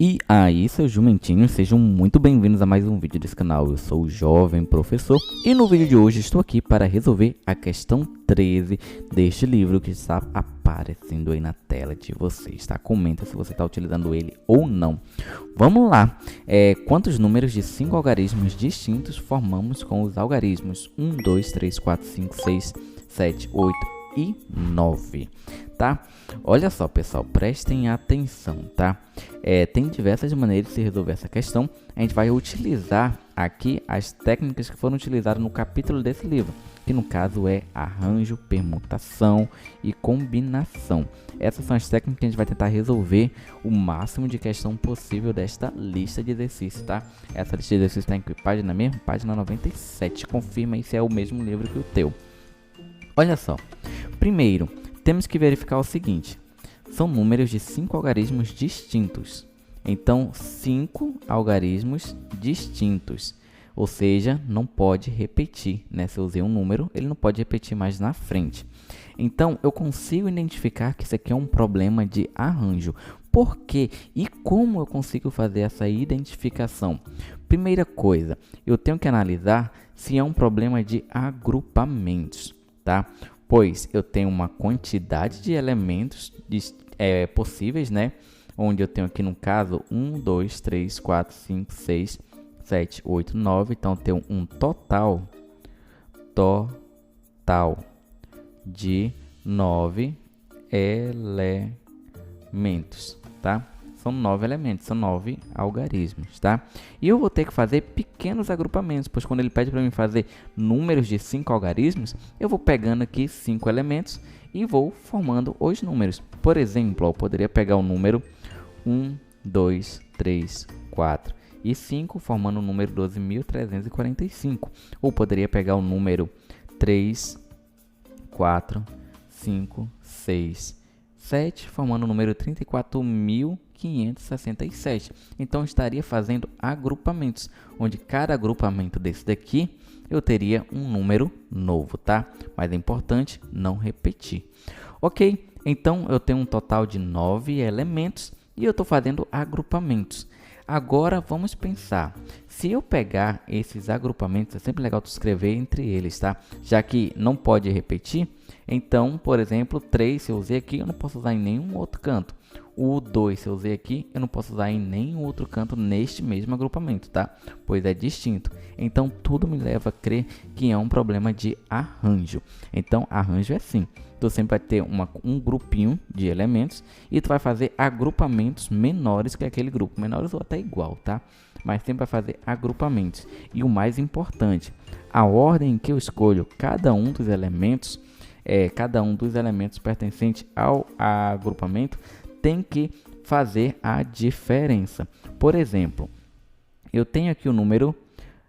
E aí, seus jumentinhos, sejam muito bem-vindos a mais um vídeo desse canal. Eu sou o Jovem Professor e no vídeo de hoje estou aqui para resolver a questão 13 deste livro que está aparecendo aí na tela de vocês, tá? Comenta se você está utilizando ele ou não. Vamos lá. Quantos números de 5 algarismos distintos formamos com os algarismos 1, 2, 3, 4, 5, 6, 7, 8 e 9, tá? Olha só, pessoal, prestem atenção, tá? Tem diversas maneiras de se resolver essa questão. A gente vai utilizar aqui as técnicas que foram utilizadas no capítulo desse livro, que no caso é arranjo, permutação e combinação. Essas são as técnicas que a gente vai tentar resolver o máximo de questão possível desta lista de exercícios, tá? Essa lista de exercícios está em que página mesmo? Página 97. Confirma aí se é o mesmo livro que o teu. Olha só. Primeiro, temos que verificar o seguinte: são números de 5 algarismos distintos. Então, 5 algarismos distintos. Ou seja, não pode repetir, né? Se eu usei um número, ele não pode repetir mais na frente. Então, eu consigo identificar que isso aqui é um problema de arranjo. Por quê? E como eu consigo fazer essa identificação? Primeira coisa, eu tenho que analisar se é um problema de agrupamentos, tá? Pois eu tenho uma quantidade de elementos possíveis, né? Onde eu tenho aqui no caso 1, 2, 3, 4, 5, 6, 7, 8, 9. Então eu tenho um total de 9 elementos, tá? São 9 elementos, são 9 algarismos, tá? E eu vou ter que fazer pequenos agrupamentos, pois quando ele pede para mim fazer números de 5 algarismos, eu vou pegando aqui 5 elementos e vou formando os números. Por exemplo, eu poderia pegar o número 1, 2, 3, 4 e 5, formando o número 12.345. Ou poderia pegar o número 3, 4, 5, 6, 7, formando o número 34.567. Então, estaria fazendo agrupamentos, onde cada agrupamento desse daqui, eu teria um número novo, tá? Mas é importante não repetir. Ok, então eu tenho um total de 9 elementos e eu estou fazendo agrupamentos. Agora, vamos pensar. Se eu pegar esses agrupamentos, é sempre legal tu escrever entre eles, tá? Já que não pode repetir. Então, por exemplo, 3, se eu usei aqui, eu não posso usar em nenhum outro canto. O 2, se eu usei aqui, eu não posso usar em nenhum outro canto neste mesmo agrupamento, tá? Pois é distinto. Então, tudo me leva a crer que é um problema de arranjo. Então, arranjo é assim. Tu sempre vai ter um grupinho de elementos e tu vai fazer agrupamentos menores que aquele grupo. Menores ou até igual, tá? Mas sempre vai fazer agrupamentos. E o mais importante, a ordem em que eu escolho cada um dos elementos pertencente ao agrupamento tem que fazer a diferença. Por exemplo, eu tenho aqui o número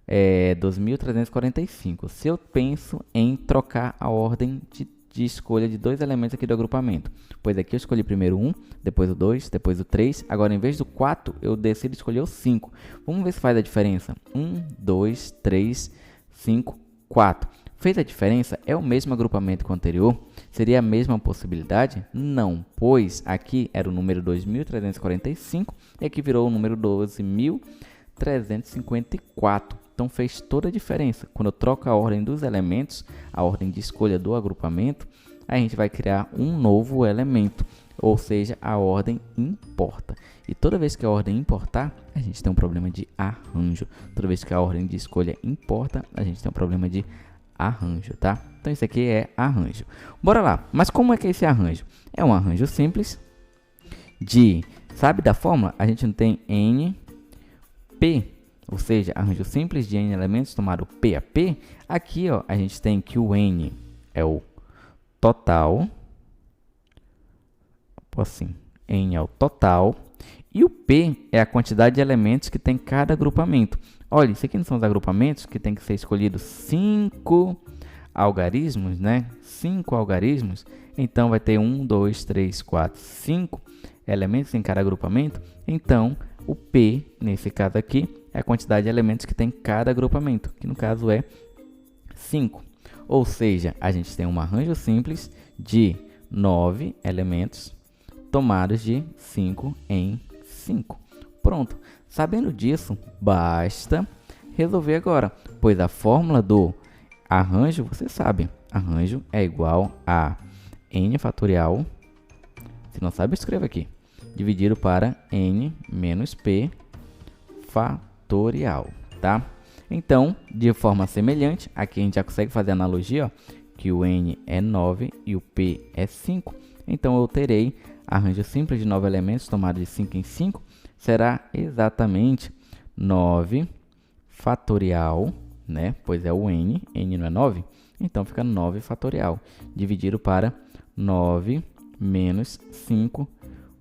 2.345. Se eu penso em trocar a ordem de escolha de dois elementos aqui do agrupamento, pois aqui eu escolhi primeiro 1, depois o 2, depois o 3. Agora, em vez do 4, eu decido escolher o 5. Vamos ver se faz a diferença. 1, 2, 3, 5, 4. Fez a diferença? É o mesmo agrupamento que o anterior? Seria a mesma possibilidade? Não, pois aqui era o número 2.345 e aqui virou o número 12.354. Então, fez toda a diferença. Quando eu troco a ordem dos elementos, a ordem de escolha do agrupamento, a gente vai criar um novo elemento, ou seja, a ordem importa. E toda vez que a ordem importar, a gente tem um problema de arranjo. Toda vez que a ordem de escolha importa, a gente tem um problema de arranjo, tá? Então, isso aqui é arranjo. Bora lá. Mas como é que é esse arranjo? É um arranjo simples de... Sabe da fórmula? A gente não tem N, P... Ou seja, arranjo simples de N elementos, tomar o P a P. Aqui, ó, a gente tem que o N é o total. Assim, N é o total. E o P é a quantidade de elementos que tem cada agrupamento. Olha, isso aqui não são os agrupamentos que tem que ser escolhido 5 algarismos, né? 5 algarismos. Então, vai ter 1, 2, 3, 4, 5 elementos em cada agrupamento. Então, o P, nesse caso aqui, é a quantidade de elementos que tem cada agrupamento, que no caso é 5. Ou seja, a gente tem um arranjo simples de 9 elementos tomados de 5 em 5. Pronto. Sabendo disso, basta resolver agora, pois a fórmula do arranjo, você sabe, arranjo é igual a n fatorial, se não sabe, escreva aqui, dividido para n menos p fatorial, tá? Então, de forma semelhante, aqui a gente já consegue fazer a analogia, ó, que o n é 9 e o p é 5. Então, eu terei arranjo simples de 9 elementos tomado de 5 em 5, será exatamente 9 fatorial, né? Pois é o n não é 9, então fica 9 fatorial, dividido para 9 menos 5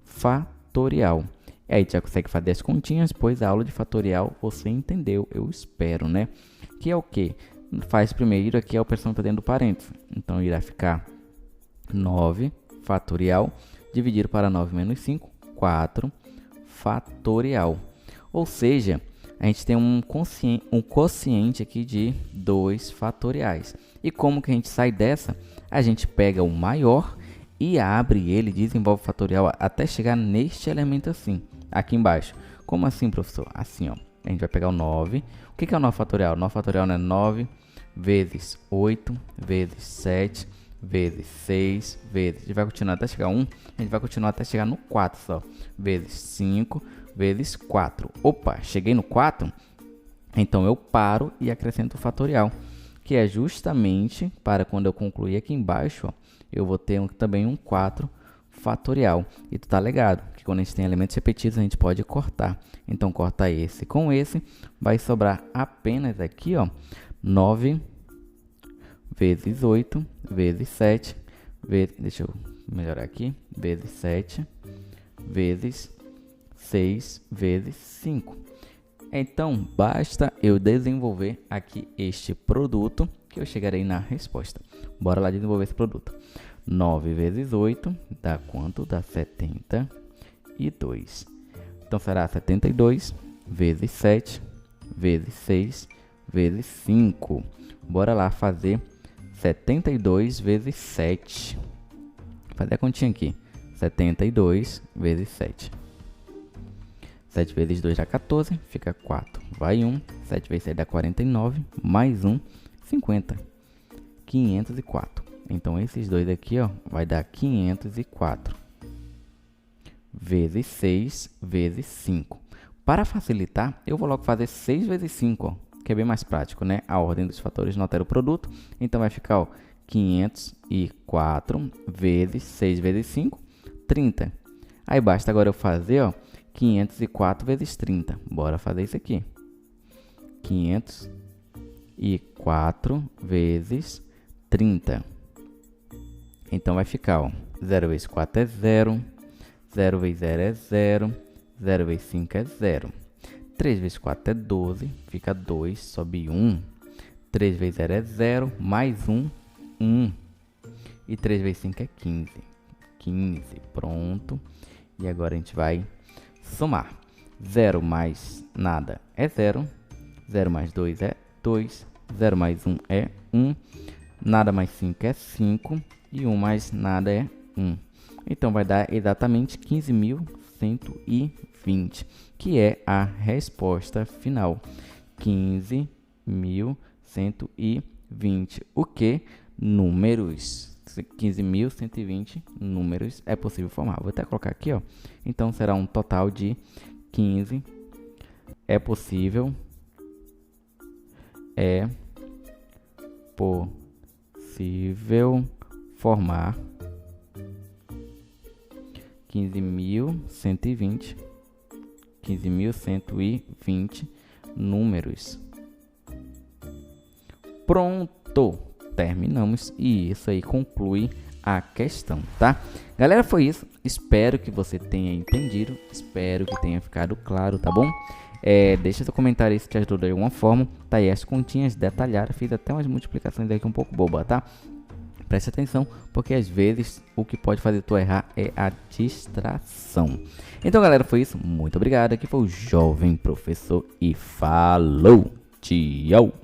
fatorial. E aí já consegue fazer as continhas, pois a aula de fatorial você entendeu, eu espero, né? Que é o que? Faz primeiro aqui a operação está dentro do parênteses. Então irá ficar 9 fatorial dividido para 9 menos 5, 4 fatorial. Ou seja, a gente tem um quociente aqui de 2 fatoriais. E como que a gente sai dessa? A gente pega o maior e abre ele, desenvolve o fatorial até chegar neste elemento assim, aqui embaixo. Como assim, professor? Assim, ó. A gente vai pegar o 9. O que é o 9 fatorial? O 9 fatorial é 9 vezes 8 vezes 7 vezes 6 vezes... A gente vai continuar até chegar a 1. A gente vai continuar até chegar no 4 só. Vezes 5 vezes 4. Opa, cheguei no 4. Então, eu paro e acrescento o fatorial, que é justamente para quando eu concluir aqui embaixo, ó, eu vou ter também um 4 fatorial. E tu tá ligado que quando a gente tem elementos repetidos, a gente pode cortar. Então, corta esse com esse, vai sobrar apenas aqui, ó, 9 vezes 8 vezes 7 vezes, deixa eu melhorar aqui, vezes 7 vezes 6 vezes 5. Então, basta eu desenvolver aqui este produto que eu chegarei na resposta. Bora lá desenvolver esse produto. 9 vezes 8 dá quanto? Dá 72. Então, será 72 vezes 7 vezes 6 vezes 5. Bora lá fazer 72 vezes 7. Vou fazer a continha aqui. 72 vezes 7. 7 vezes 2 dá 14, fica 4. Vai 1, 7 vezes 7 dá 49, mais 1, 50. 504. Então, esses dois aqui, ó, vai dar 504. Vezes 6 vezes 5. Para facilitar, eu vou logo fazer 6 vezes 5, ó, que é bem mais prático, né? A ordem dos fatores não altera o produto. Então, vai ficar, ó, 504 vezes 6 vezes 5, 30. Aí, basta agora eu fazer, ó, 504 vezes 30. Bora fazer isso aqui. 504 vezes 30. Então, vai ficar, ó, 0 vezes 4 é 0. 0 vezes 0 é 0. 0 vezes 5 é 0. 3 vezes 4 é 12. Fica 2, sobe 1. 3 vezes 0 é 0. Mais 1, 1. E 3 vezes 5 é 15. 15, pronto. E agora a gente vai somar. 0 mais nada é 0. 0 mais 2 é 2. 0 mais 1 é 1. Nada mais 5 é 5. E 1 mais nada é 1. Então, vai dar exatamente 15.120, que é a resposta final. 15.120. O que? Números. 15.120 números é possível formar. Vou até colocar aqui, ó. Então, será um total de 15. É possível formar 15.120 números. Pronto! Terminamos e isso aí conclui a questão, tá? Galera, foi isso. Espero que você tenha entendido. Espero que tenha ficado claro, tá bom? Deixa seu comentário aí se te ajudou de alguma forma. Tá aí as continhas detalhadas. Fiz até umas multiplicações aqui um pouco boba, tá? Preste atenção, porque às vezes o que pode fazer tu errar é a distração. Então, galera, foi isso. Muito obrigado. Aqui foi o Jovem Professor e falou! Tchau!